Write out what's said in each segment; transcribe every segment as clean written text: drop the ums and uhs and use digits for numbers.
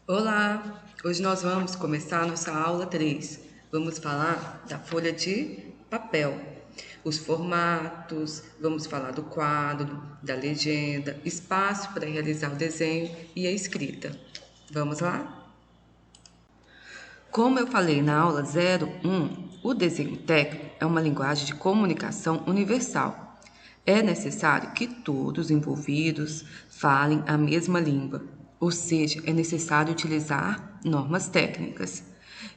Olá! Hoje nós vamos começar a nossa aula 3. Vamos falar da folha de papel, os formatos, vamos falar do quadro, da legenda, espaço para realizar o desenho e a escrita. Vamos lá? Como eu falei na aula 01, o desenho técnico é uma linguagem de comunicação universal. É necessário que todos os envolvidos falem a mesma língua, ou seja, é necessário utilizar normas técnicas.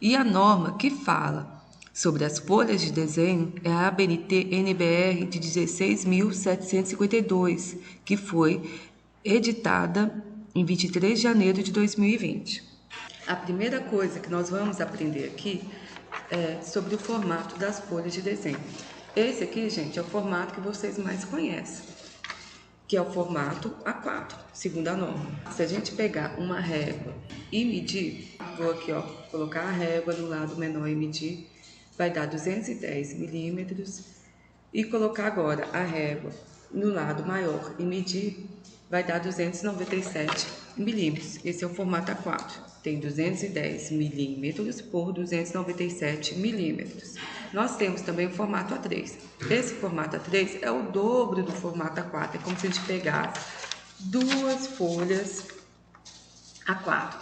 E a norma que fala sobre as folhas de desenho é a ABNT-NBR de 16.752, que foi editada em 23 de janeiro de 2020. A primeira coisa que nós vamos aprender aqui é sobre o formato das folhas de desenho. Esse aqui, gente, é o formato que vocês mais conhecem, que é o formato A4, segundo a norma. Se a gente pegar uma régua e medir, vou aqui, ó, colocar a régua no lado menor e medir, vai dar 210 milímetros. E colocar agora a régua no lado maior e medir, vai dar 297 milímetros. Esse é o formato A4. Tem 210 milímetros por 297 milímetros. Nós temos também o formato A3. Esse formato A3 é o dobro do formato A4. É como se a gente pegasse duas folhas A4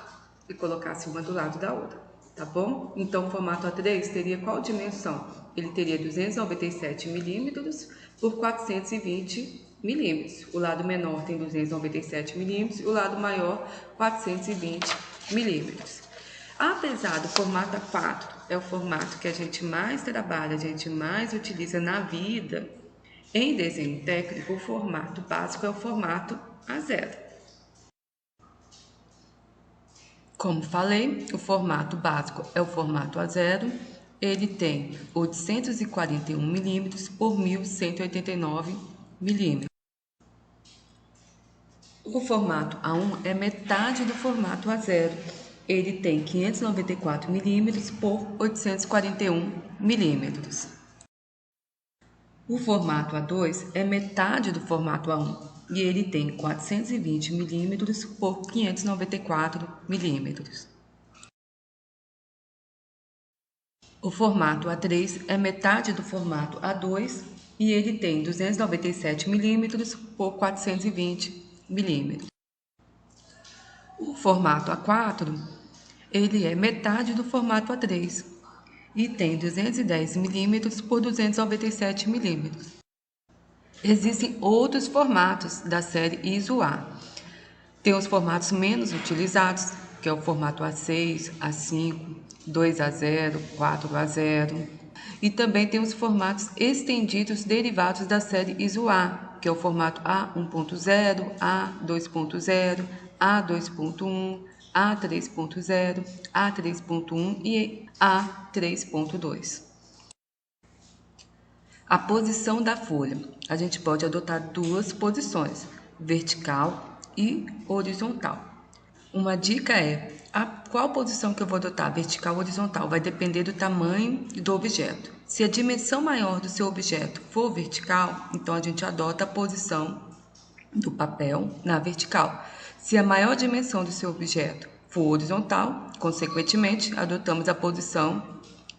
e colocasse uma do lado da outra, tá bom? Então, o formato A3 teria qual dimensão? Ele teria 297 milímetros por 420 milímetros. O lado menor tem 297 milímetros e o lado maior 420 milímetros. Apesar do formato A4 é o formato que a gente mais trabalha, a gente mais utiliza na vida, em desenho técnico, o formato básico é o formato A0. Como falei, o formato básico é o formato A0. Ele tem 841 milímetros por 1189 milímetros. O formato A1 é metade do formato A0. Ele tem 594 milímetros por 841 milímetros. O formato A2 é metade do formato A1 e ele tem 420 milímetros por 594 milímetros. O formato A3 é metade do formato A2 e ele tem 297 milímetros por 420 milímetros. O formato A4, ele é metade do formato A3 e tem 210 milímetros por 297 milímetros. Existem outros formatos da série ISO-A. Tem os formatos menos utilizados, que é o formato A6, A5, 2A0, 4A0. E também tem os formatos estendidos derivados da série ISO-A, que é o formato A1.0, A2.0, A2.1, A3.0, A3.1 e A3.2. A posição da folha. A gente pode adotar duas posições, vertical e horizontal. Uma dica é, qual posição que eu vou adotar, vertical ou horizontal, vai depender do tamanho do objeto. Se a dimensão maior do seu objeto for vertical, então a gente adota a posição do papel na vertical. Se a maior dimensão do seu objeto for horizontal, consequentemente, adotamos a posição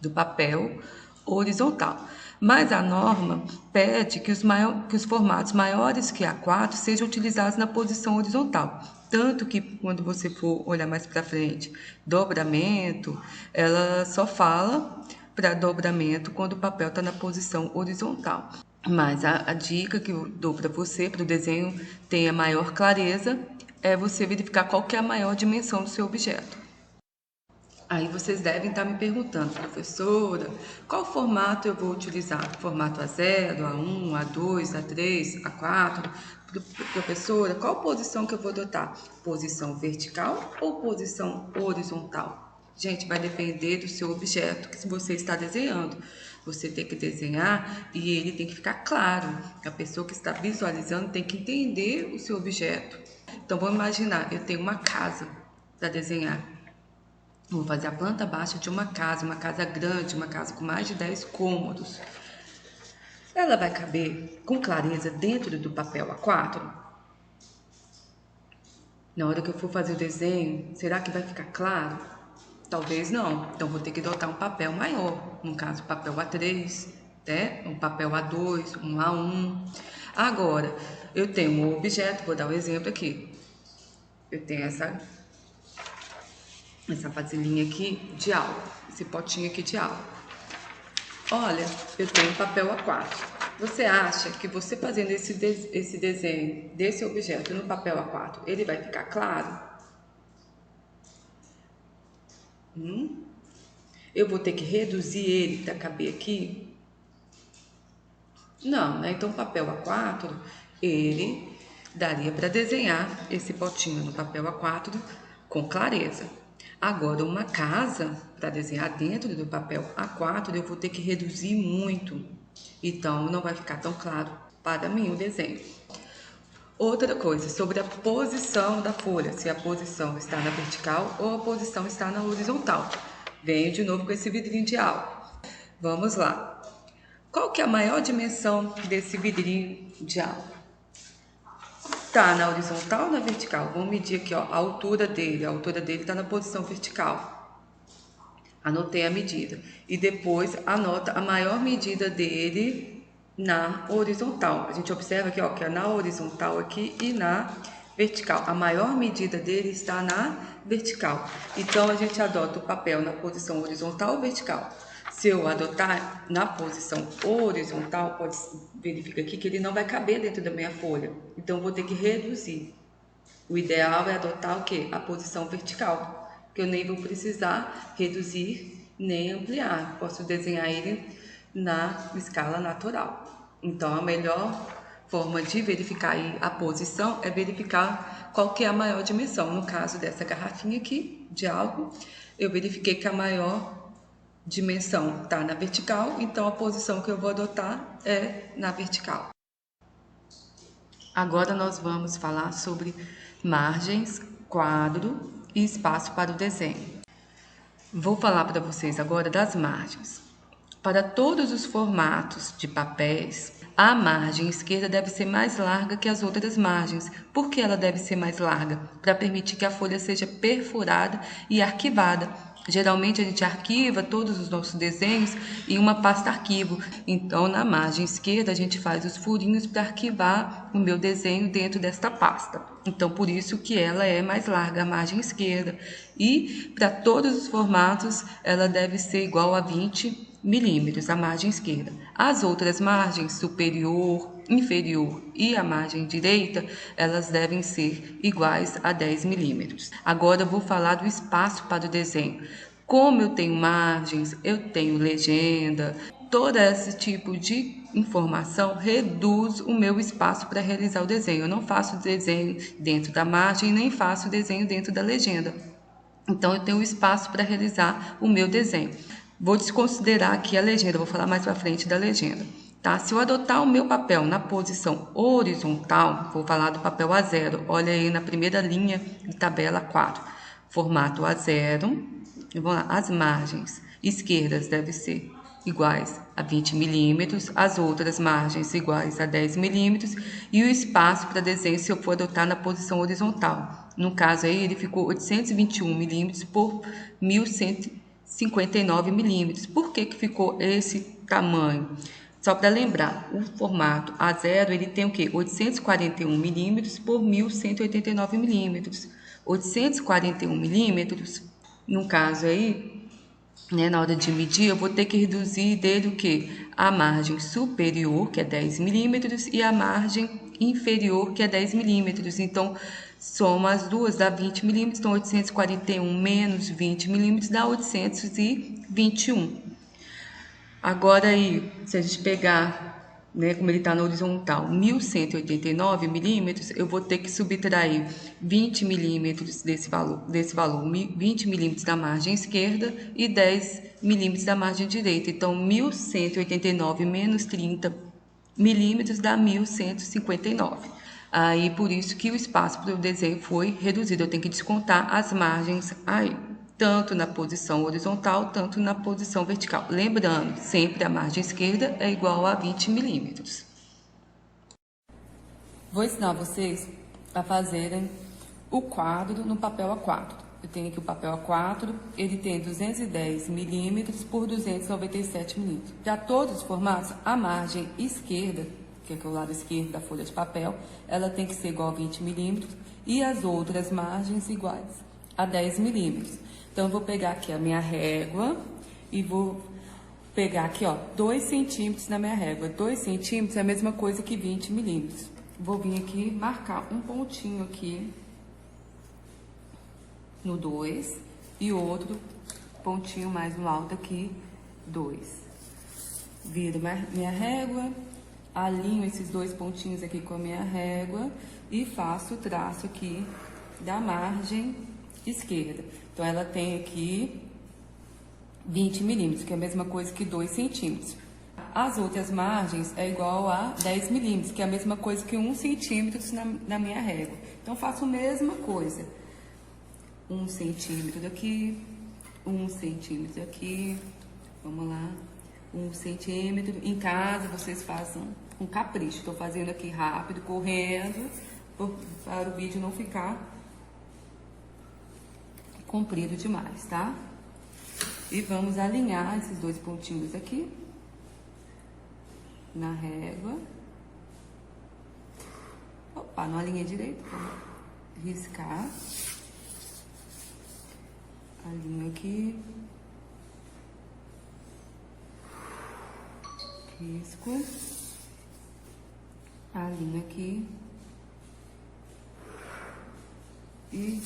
do papel horizontal. Mas a norma pede que os formatos maiores que A4 sejam utilizados na posição horizontal. Tanto que, quando você for olhar mais para frente, dobramento, ela só fala para dobramento quando o papel está na posição horizontal. Mas a dica que eu dou para você, para o desenho tenha maior clareza, é você verificar qual que é a maior dimensão do seu objeto. Aí vocês devem estar me perguntando, professora, qual formato eu vou utilizar? Formato A0, A1, A2, A3, A4? Professora, qual posição que eu vou adotar? Posição vertical ou posição horizontal? Gente, vai depender do seu objeto que você está desenhando. Você tem que desenhar e ele tem que ficar claro. A pessoa que está visualizando tem que entender o seu objeto. Então, vamos imaginar, eu tenho uma casa para desenhar. Vou fazer a planta baixa de uma casa grande, uma casa com mais de 10 cômodos. Ela vai caber com clareza dentro do papel A4? Na hora que eu for fazer o desenho, será que vai ficar claro? Talvez não. Então, vou ter que adotar um papel maior. No caso, papel A3, né? Um papel A2, um A1. Agora, eu tenho um objeto, vou dar um exemplo aqui. Eu tenho essa vasilhinha aqui de álcool, esse potinho aqui de álcool. Olha, eu tenho papel A4. Você acha que você fazendo esse desenho desse objeto no papel A4, ele vai ficar claro? Eu vou ter que reduzir ele para caber aqui? Não, né? Então, o papel A4, ele daria para desenhar esse potinho no papel A4 com clareza. Agora, uma casa, para desenhar dentro do papel A4, eu vou ter que reduzir muito. Então, não vai ficar tão claro para mim o desenho. Outra coisa, sobre a posição da folha, se a posição está na vertical ou a posição está na horizontal. Venho de novo com esse vidrinho de álcool. Vamos lá. Qual que é a maior dimensão desse vidrinho de álcool? Tá na horizontal ou na vertical? Vamos medir aqui, ó, a altura dele. A altura dele está na posição vertical. Anotei a medida. E depois anota a maior medida dele na horizontal. A gente observa aqui, ó, que é na horizontal aqui e na vertical. A maior medida dele está na vertical. Então, a gente adota o papel na posição horizontal ou vertical. Se eu adotar na posição horizontal, pode verificar aqui que ele não vai caber dentro da minha folha. Então, eu vou ter que reduzir. O ideal é adotar o quê? A posição vertical, que eu nem vou precisar reduzir nem ampliar. Posso desenhar ele na escala natural. Então, a melhor forma de verificar aí a posição é verificar qual que é a maior dimensão. No caso dessa garrafinha aqui de álcool, eu verifiquei que a maior dimensão está na vertical, então a posição que eu vou adotar é na vertical. Agora nós vamos falar sobre margens, quadro e espaço para o desenho. Vou falar para vocês agora das margens. Para todos os formatos de papéis, a margem esquerda deve ser mais larga que as outras margens. Por que ela deve ser mais larga? Para permitir que a folha seja perfurada e arquivada. Geralmente a gente arquiva todos os nossos desenhos em uma pasta arquivo. Então, na margem esquerda, a gente faz os furinhos para arquivar o meu desenho dentro desta pasta. Então, por isso que ela é mais larga, a margem esquerda. E, para todos os formatos, ela deve ser igual a 20 milímetros, a margem esquerda. As outras margens, superior, inferior e a margem direita, elas devem ser iguais a 10 milímetros. Agora eu vou falar do espaço para o desenho. Como eu tenho margens, eu tenho legenda, todo esse tipo de informação reduz o meu espaço para realizar o desenho. Eu não faço desenho dentro da margem, nem faço desenho dentro da legenda. Então, eu tenho espaço para realizar o meu desenho. Vou desconsiderar aqui a legenda, vou falar mais para frente da legenda. Tá? Se eu adotar o meu papel na posição horizontal, vou falar do papel A0. Olha aí na primeira linha de tabela 4. Formato A0. Vamos lá, as margens esquerdas devem ser iguais a 20 milímetros, as outras margens iguais a 10 milímetros e o espaço para desenho se eu for adotar na posição horizontal. No caso aí, ele ficou 821 milímetros por 1159 milímetros. Por que ficou esse tamanho? Só para lembrar, o formato A0 ele tem o quê? 841 milímetros por 1189 milímetros. 841 milímetros, no caso aí, né, na hora de medir, eu vou ter que reduzir dele o quê? A margem superior, que é 10 milímetros, e a margem inferior, que é 10 milímetros. Então, soma as duas, dá 20 milímetros. Então, 841 menos 20 milímetros dá 821. Agora aí, se a gente pegar, né, como ele está na horizontal, 1189 milímetros, eu vou ter que subtrair 20 milímetros desse valor, 20 milímetros da margem esquerda e 10 milímetros da margem direita. Então, 1189 menos 30 milímetros dá 1159. Aí, por isso que o espaço para o desenho foi reduzido. Eu tenho que descontar as margens aí, tanto na posição horizontal, tanto na posição vertical. Lembrando, sempre a margem esquerda é igual a 20 milímetros. Vou ensinar vocês a fazerem o quadro no papel A4. Eu tenho aqui o papel A4, ele tem 210 milímetros por 297 milímetros. Para todos os formatos, a margem esquerda, que é o lado esquerdo da folha de papel, ela tem que ser igual a 20 milímetros e as outras margens iguais a 10 milímetros. Então, eu vou pegar aqui a minha régua e vou pegar aqui, ó, 2 centímetros na minha régua. 2 centímetros é a mesma coisa que 20 milímetros. Vou vir aqui marcar um pontinho aqui no 2 e outro pontinho mais no alto aqui, 2. Viro minha régua, alinho esses 2 pontinhos aqui com a minha régua e faço o traço aqui da margem esquerda. Então, ela tem aqui 20 milímetros, que é a mesma coisa que 2 centímetros. As outras margens é igual a 10 milímetros, que é a mesma coisa que 1 centímetro na minha régua. Então, faço a mesma coisa. 1 centímetro daqui, 1 centímetro aqui, vamos lá, 1 centímetro. Em casa, vocês façam com capricho. Estou fazendo aqui rápido, correndo, para o vídeo não ficar comprido demais, tá? E vamos alinhar esses 2 pontinhos aqui na régua. Opa, não alinhei direito, vamos riscar. Alinho aqui, risco, alinho aqui e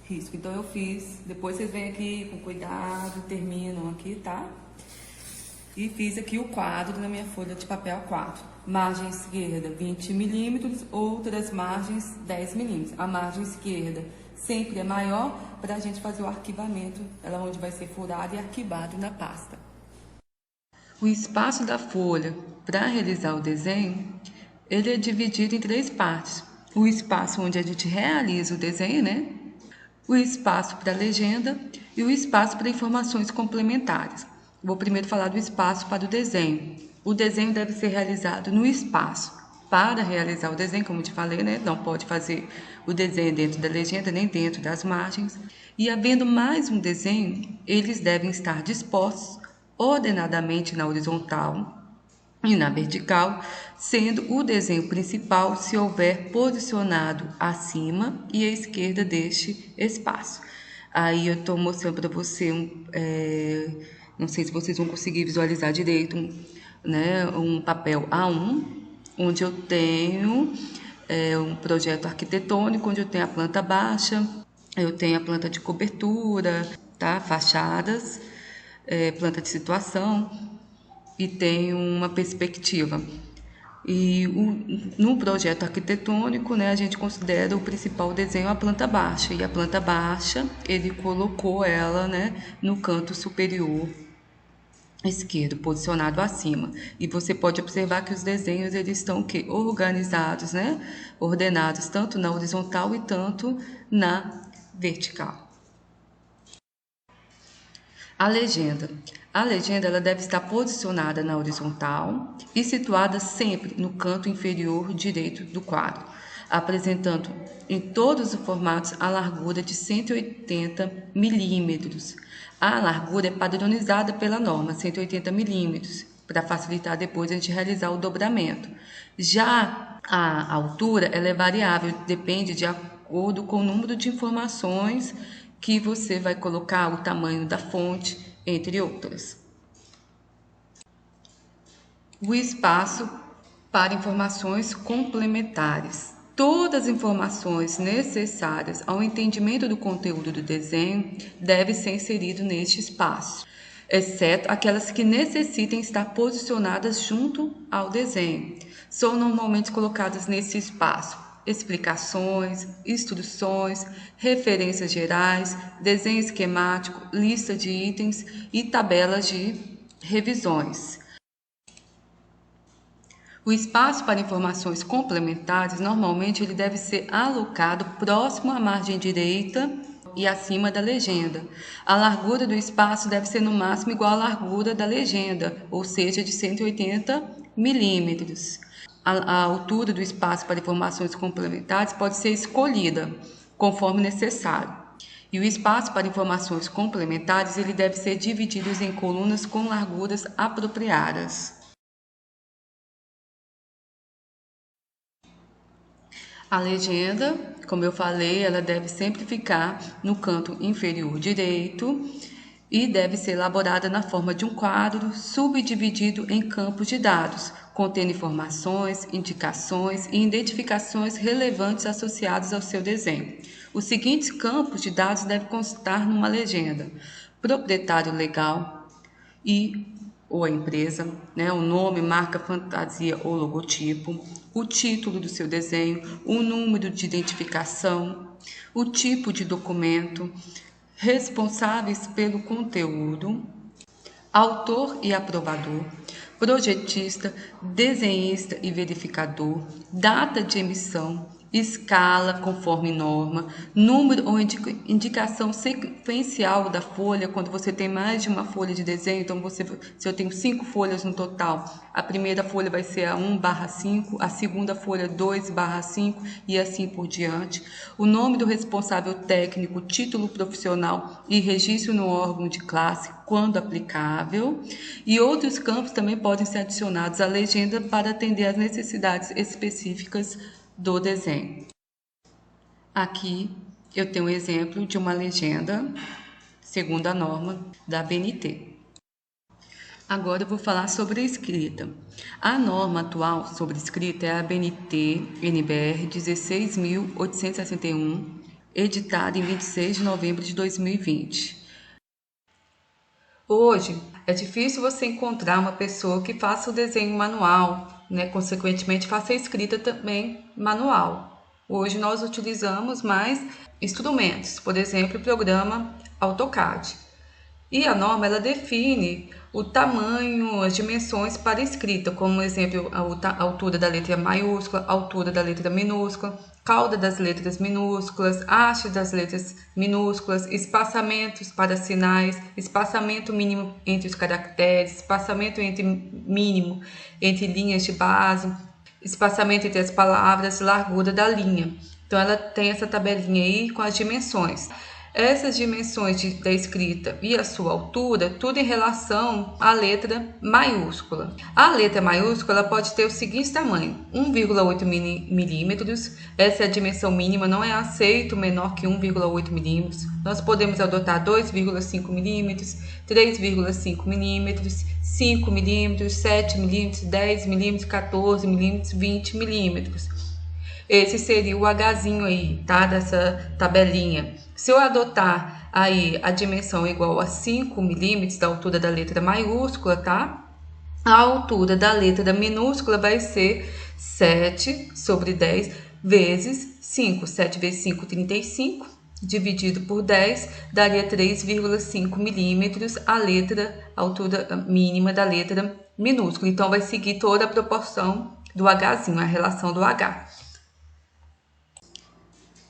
risco. Então, eu fiz, depois vocês vêm aqui com cuidado, terminam aqui, tá? E fiz aqui o quadro na minha folha de papel A4. Margem esquerda, 20 milímetros, outras margens, 10 milímetros. A margem esquerda sempre é maior para a gente fazer o arquivamento, ela onde vai ser furado e arquivado na pasta. O espaço da folha para realizar o desenho, ele é dividido em 3 partes. O espaço onde a gente realiza o desenho, né? O espaço para a legenda e o espaço para informações complementares. Vou primeiro falar do espaço para o desenho. O desenho deve ser realizado no espaço. Para realizar o desenho, como eu te falei, né, não pode fazer o desenho dentro da legenda nem dentro das margens. E havendo mais um desenho, eles devem estar dispostos ordenadamente na horizontal e na vertical, sendo o desenho principal se houver posicionado acima e à esquerda deste espaço. Aí eu estou mostrando para você, não sei se vocês vão conseguir visualizar direito, né, um papel A1, onde eu tenho um projeto arquitetônico, onde eu tenho a planta baixa, eu tenho a planta de cobertura, tá? Fachadas, planta de situação e tenho uma perspectiva. E no projeto arquitetônico, né, a gente considera o principal desenho a planta baixa. E a planta baixa, ele colocou ela, né, no canto superior esquerdo, posicionado acima. E você pode observar que os desenhos eles estão organizados, né? Ordenados tanto na horizontal e tanto na vertical. A legenda. A legenda ela deve estar posicionada na horizontal e situada sempre no canto inferior direito do quadro, apresentando em todos os formatos a largura de 180 milímetros. A largura é padronizada pela norma 180 milímetros, para facilitar depois a gente realizar o dobramento. Já a altura ela é variável, depende de acordo com o número de informações que você vai colocar, o tamanho da fonte, entre outras. O espaço para informações complementares. Todas as informações necessárias ao entendimento do conteúdo do desenho devem ser inseridas neste espaço, exceto aquelas que necessitem estar posicionadas junto ao desenho. São normalmente colocadas nesse espaço explicações, instruções, referências gerais, desenho esquemático, lista de itens e tabelas de revisões. O espaço para informações complementares, normalmente, ele deve ser alocado próximo à margem direita e acima da legenda. A largura do espaço deve ser no máximo igual à largura da legenda, ou seja, de 180 milímetros. A altura do espaço para informações complementares pode ser escolhida conforme necessário. E o espaço para informações complementares ele deve ser dividido em colunas com larguras apropriadas. A legenda, como eu falei, ela deve sempre ficar no canto inferior direito e deve ser elaborada na forma de um quadro subdividido em campos de dados, contendo informações, indicações e identificações relevantes associadas ao seu desenho. Os seguintes campos de dados devem constar numa legenda: proprietário legal ou a empresa, o nome, marca, fantasia ou logotipo, o título do seu desenho, o número de identificação, o tipo de documento, responsáveis pelo conteúdo, autor e aprovador, projetista, desenhista e verificador, data de emissão, escala conforme norma, número ou indicação sequencial da folha, quando você tem mais de uma folha de desenho, então se eu tenho 5 folhas no total, a primeira folha vai ser a 1/5, a segunda folha 2/5 e assim por diante. O nome do responsável técnico, título profissional e registro no órgão de classe, quando aplicável. E outros campos também podem ser adicionados à legenda para atender às necessidades específicas do desenho. Aqui eu tenho um exemplo de uma legenda segundo a norma da ABNT. Agora eu vou falar sobre a escrita. A norma atual sobre escrita é a ABNT-NBR 16.861, editada em 26 de novembro de 2020. Hoje, é difícil você encontrar uma pessoa que faça o desenho manual, consequentemente faça a escrita também manual. Hoje nós utilizamos mais instrumentos, por exemplo, o programa AutoCAD. E a norma ela define o tamanho, as dimensões para escrita, como exemplo, a altura da letra maiúscula, a altura da letra minúscula, cauda das letras minúsculas, haste das letras minúsculas, espaçamentos para sinais, espaçamento mínimo entre os caracteres, espaçamento mínimo entre linhas de base, espaçamento entre as palavras, largura da linha. Então ela tem essa tabelinha aí com as dimensões. Essas dimensões da escrita e a sua altura, tudo em relação à letra maiúscula. A letra maiúscula pode ter o seguinte tamanho: 1,8 milímetros. Essa é a dimensão mínima, não é aceito menor que 1,8 milímetros. Nós podemos adotar 2,5 milímetros, 3,5 milímetros, 5 milímetros, 7 milímetros, 10 milímetros, 14 milímetros, 20 milímetros. Esse seria o Hzinho aí, tá? Dessa tabelinha. Se eu adotar aí a dimensão igual a 5 milímetros da altura da letra maiúscula, tá? A altura da letra minúscula vai ser 7/10 vezes 5. 7 vezes 5, 35. Dividido por 10, daria 3,5 milímetros a altura mínima da letra minúscula. Então, vai seguir toda a proporção do Hzinho, a relação do H.